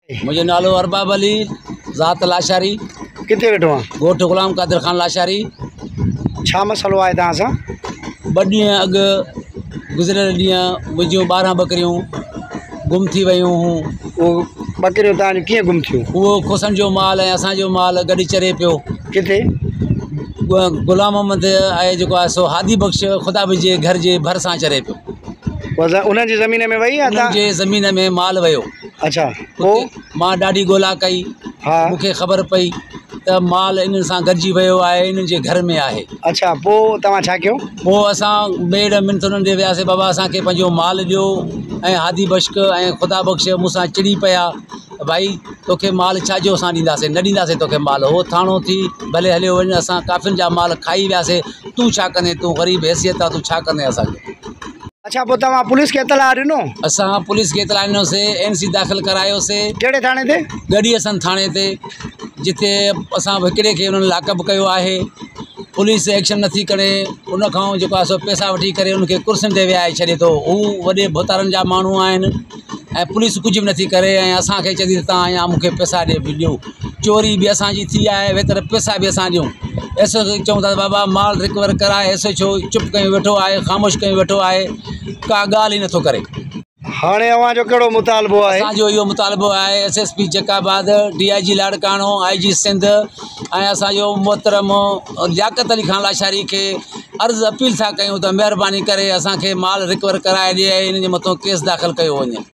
मुझे नालो अरबाब अली, ज़ात लाशारी, किथे वेठो आहे? गोठ गुलाम कादिर खान लाशारी। छा मसलो आहे तव्हां सां? 2 ॾींहं अॻु गुज़िरियल ॾींहं मुंहिंजियूं 12 बकरियूं गुम थी वियूं हुयूं। उहो बकरियूं तव्हांजूं कीअं गुम थियूं? उहो खुसन जो माल ऐं असांजो माल गॾु चरे पियो। किथे? गुलाम मोहम्मद आहे जेको आहे सो हादी बख्श ख़ुदा बि जे घर जे भरिसां चरे पियो। उन्हनि जी ज़मीन में वई आहे? उन्हनि जे ज़मीन में माल वियो। अच्छा, पोइ मां ॾाढी ॻोल्हा कई। हा, मूंखे ख़बर पई त माल इन्हनि सां गॾिजी वियो आहे, इन्हनि जे घर में आहे। अच्छा, पोइ तव्हां छा कयो? पोइ असां मेड़ मिनत उन्हनि ॾे वियासीं, बाबा असांखे पंहिंजो माल ॾियो। ऐं हादी बख्श ऐं ख़ुदा बख्श मूंसां चिड़ी पिया, भाई तोखे माल छाजो असां ॾींदासीं, न ॾींदासीं तोखे माल। हो थाणो थी भले हलियो वञ, असां काफ़ियुनि जा माल खाई वियासीं। तूं छा कंदे? तूं ग़रीब हैसियत आहे, तूं छा कंदे असांखे? अच्छा, पोइ तव्हां पुलिस खे इतला ॾिनो? असां पुलिस खे इतला ॾिनोसीं, NC दाख़िल करायोसीं। कहिड़े थाणे ते? गढ़ी असन थाणे ते, जिते असां हिकिड़े खे उन्हनि लाकअप कयो आहे। पुलिस एक्शन नथी करे, उन खां जेको आहे सो पैसा वठी करे उनखे कुर्सियुनि ते विहाए छॾे थो। हू वॾे भोतारनि जा माण्हू आहिनि ऐं पुलिस कुझु बि नथी करे। ऐं असांखे चवंदी त तव्हां अञा मूंखे पैसा ॾियो। चोरी बि असांजी थी आहे, वेतर पैसा बि असां ॾियूं। ऐसो चऊं था बाबा माल रिकवर कराए, ऐसो छो चुप कयूं वेठो आहे, ख़ामोश कयूं वेठो आहे, का ॻाल्हि ई नथो करे। हाणे अव्हांजो कहिड़ो मुतालबो आहे? असांजो इहो मुतालबो आहे SSP जकाबाद, DIG Larkana, IG Sindh ऐं असांजो मोहतरम लियाकत अली खान लाशारी खे अर्ज़ु अपील था कयूं त महिरबानी करे असांखे माल रिकवर कराए ॾिए, इन जे मथां केस दाख़िल कयो वञे।